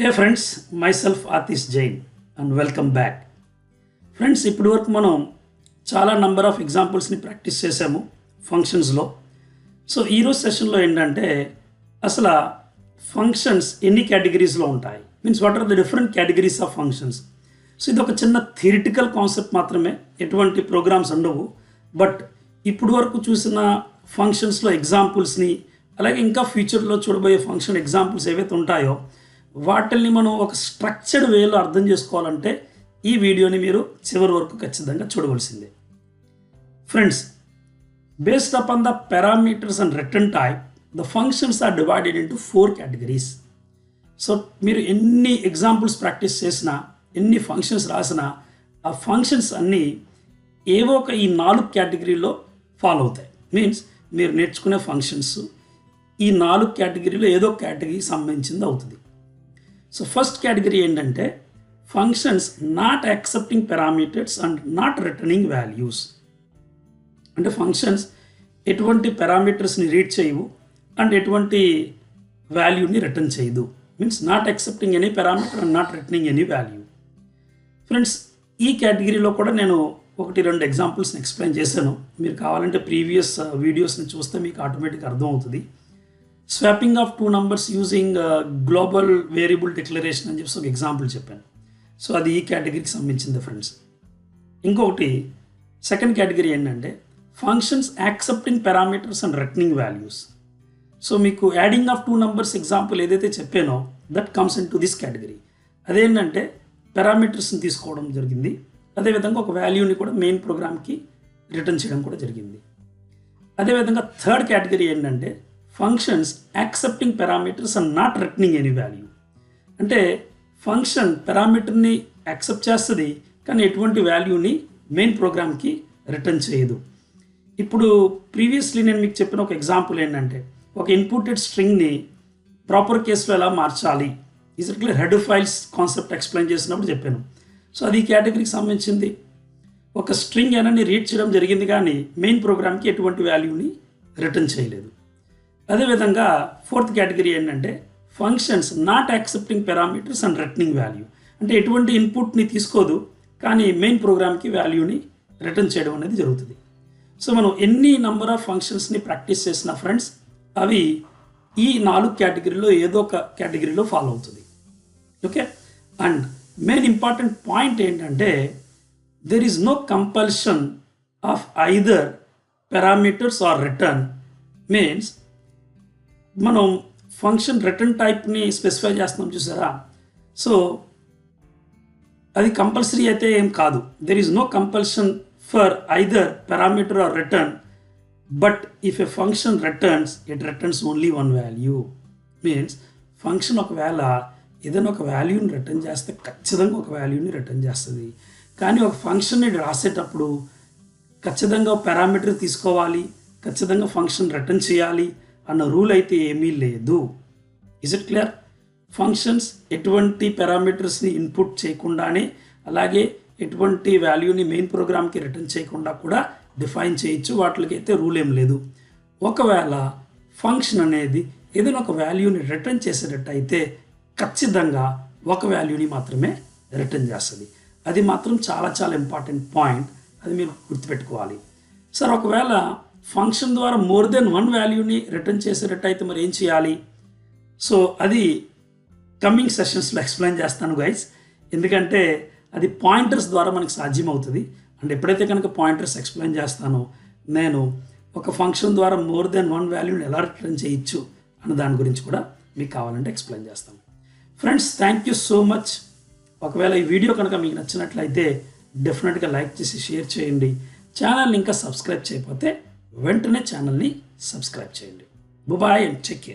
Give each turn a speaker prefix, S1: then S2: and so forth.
S1: Hey friends, myself Atish Jain and welcome back. Friends, ఇప్పటి వరకు మనం చాలా నంబర్ ఆఫ్ ఎగ్జాంపుల్స్ని ప్రాక్టీస్ చేసాము ఫంక్షన్స్లో. సో ఈరోజు సెషన్లో ఏంటంటే అసలు ఫంక్షన్స్ ఎన్ని కేటగిరీస్లో ఉంటాయి, means what are the different categories of functions. So ఇది ఒక చిన్న థియరిటికల్ కాన్సెప్ట్ మాత్రమే, ఎటువంటి ప్రోగ్రామ్స్ ఉండవు. బట్ ఇప్పుడు వరకు చూసిన ఫంక్షన్స్లో ఎగ్జాంపుల్స్ని, అలాగే ఇంకా ఫ్యూచర్లో చూడబోయే ఫంక్షన్ ఎగ్జాంపుల్స్ ఏవైతే ఉంటాయో వాటిల్ని మనం ఒక స్ట్రక్చర్డ్ వేలో అర్థం చేసుకోవాలంటే ఈ వీడియోని మీరు చివరి వరకు ఖచ్చితంగా చూడవలసిందే. Friends, based upon the parameters and return type, the functions are divided into 4 categories. So మీరు ఎన్ని ఎగ్జాంపుల్స్ ప్రాక్టీస్ చేసినా, ఎన్ని ఫంక్షన్స్ రాసినా, ఆ ఫంక్షన్స్ అన్నీ ఏవో ఒక ఈ 4 కేటగిరీలో ఫాలో అవుతాయి. మీన్స్ మీరు నేర్చుకునే ఫంక్షన్స్ ఈ 4 కేటగిరీలో ఏదో కేటగిరీకి సంబంధించింది అవుతుంది. సో ఫస్ట్ కేటగిరీ ఏంటంటే functions not accepting parameters and not returning values. అంటే ఫంక్షన్స్ ఎటువంటి పారామీటర్స్ని రీడ్ చేయవు అండ్ ఎటువంటి వాల్యూని రిటర్న్ చేయదు. Means not accepting any parameter and not returning any value. Friends, ఈ కేటగిరీలో కూడా నేను 1-2 ఎగ్జాంపుల్స్ని ఎక్స్ప్లెయిన్ చేశాను. మీరు కావాలంటే ప్రీవియస్ వీడియోస్ని చూస్తే మీకు ఆటోమేటిక్గా అర్థమవుతుంది. Swapping of 2 numbers using global variable declaration అని చెప్పి ఒక ఎగ్జాంపుల్ చెప్పాను. సో అది ఈ కేటగిరీకి సంబంధించింది ఫ్రెండ్స్. ఇంకొకటి సెకండ్ కేటగిరీ ఏంటంటే functions accepting parameters and returning values. So మీకు యాడింగ్ ఆఫ్ 2 numbers ఎగ్జాంపుల్ ఏదైతే చెప్పానో that comes in to this category. అదేంటంటే పారామీటర్స్ని తీసుకోవడం జరిగింది, అదేవిధంగా ఒక వాల్యూని కూడా మెయిన్ ప్రోగ్రామ్కి రిటర్న్ చేయడం కూడా జరిగింది. అదేవిధంగా థర్డ్ కేటగిరీ ఏంటంటే functions accepting parameters and not returning any value. అంటే ఫంక్షన్ పారామీటర్ని యాక్సెప్ట్ చేస్తుంది కానీ ఎటువంటి వాల్యూని మెయిన్ ప్రోగ్రామ్కి రిటర్న్ చేయదు. ఇప్పుడు ప్రీవియస్లీ నేను మీకు చెప్పిన ఒక ఎగ్జాంపుల్ ఏంటంటే ఒక ఇన్పుటెడ్ స్ట్రింగ్ని ప్రాపర్ కేసులో ఎలా మార్చాలి, is it clear, head files concept explain చేసినప్పుడు చెప్పాను. సో అది ఈ కేటగిరీకి సంబంధించింది. ఒక స్ట్రింగ్ ఏనని రీడ్ చేయడం జరిగింది కానీ మెయిన్ ప్రోగ్రామ్కి ఎటువంటి వాల్యూని రిటర్న్ చేయలేదు. అదేవిధంగా ఫోర్త్ కేటగిరీ ఏంటంటే functions not accepting parameters and returning value. అంటే ఎటువంటి ఇన్పుట్ని తీసుకోదు కానీ మెయిన్ ప్రోగ్రామ్కి వాల్యూని రిటర్న్ చేయడం అనేది జరుగుతుంది. సో మనం ఎన్ని నంబర్ ఆఫ్ ఫంక్షన్స్ని ప్రాక్టీస్ చేసిన ఫ్రెండ్స్ అవి ఈ 4 కేటగిరీలో ఏదో ఒక కేటగిరీలో ఫాలో అవుతుంది. Okay, and main important point ఏంటంటే there is no compulsion of either parameters or return. Means మనం ఫంక్షన్ రిటర్న్ టైప్ని స్పెసిఫై చేస్తున్నాం చూసారా, సో అది కంపల్సరీ అయితే ఏం కాదు. There is no compulsion for either parameter or return, but if a function returns it returns only 1 value. Means function ఒకవేళ ఏదైనా ఒక వాల్యూని రిటర్న్ చేస్తే ఖచ్చితంగా ఒక వాల్యూని రిటర్న్ చేస్తుంది. కానీ ఒక ఫంక్షన్ని రాసేటప్పుడు ఖచ్చితంగా ఒక పారామీటర్ తీసుకోవాలి, ఖచ్చితంగా ఫంక్షన్ రిటర్న్ చేయాలి అన్న రూల్ అయితే ఏమీ లేదు. Is it clear? ఫంక్షన్స్ ఎటువంటి పారామీటర్స్ని ఇన్పుట్ చేయకుండానే, అలాగే ఎటువంటి వాల్యూని మెయిన్ ప్రోగ్రామ్కి రిటర్న్ చేయకుండా కూడా డిఫైన్ చేయొచ్చు. వాటికి అయితే రూల్ ఏం లేదు. ఒకవేళ ఫంక్షన్ అనేది ఏదైనా ఒక వాల్యూని రిటర్న్ చేసేటట్టయితే ఖచ్చితంగా ఒక వాల్యూని మాత్రమే రిటర్న్ చేస్తుంది. అది మాత్రం చాలా చాలా ఇంపార్టెంట్ పాయింట్, అది మీరు గుర్తుపెట్టుకోవాలి. సార్, ఒకవేళ ఫంక్షన్ ద్వారా మోర్ దెన్ 1 వాల్యూని రిటర్న్ చేసేటట్టయితే మరి ఏం చేయాలి? సో అది కమింగ్ సెషన్స్లో ఎక్స్ప్లెయిన్ చేస్తాను గైస్, ఎందుకంటే అది పాయింటర్స్ ద్వారా మనకు సాధ్యమవుతుంది. అండ్ ఎప్పుడైతే కనుక పాయింటర్స్ ఎక్స్ప్లెయిన్ చేస్తానో నేను ఒక ఫంక్షన్ ద్వారా మోర్ దెన్ 1 వాల్యూని ఎలా రిటర్న్ చేయొచ్చు అన్న దాని గురించి కూడా మీకు కావాలంటే ఎక్స్ప్లెయిన్ చేస్తాను. Friends, thank you so much. ఒకవేళ ఈ వీడియో కనుక మీకు నచ్చినట్లయితే డెఫినెట్గా లైక్ చేసి షేర్ చేయండి. ఛానల్ని ఇంకా సబ్స్క్రైబ్ చేయకపోతే వెంటనే ఛానల్ని సబ్స్క్రైబ్ చేయండి. Bye and take care.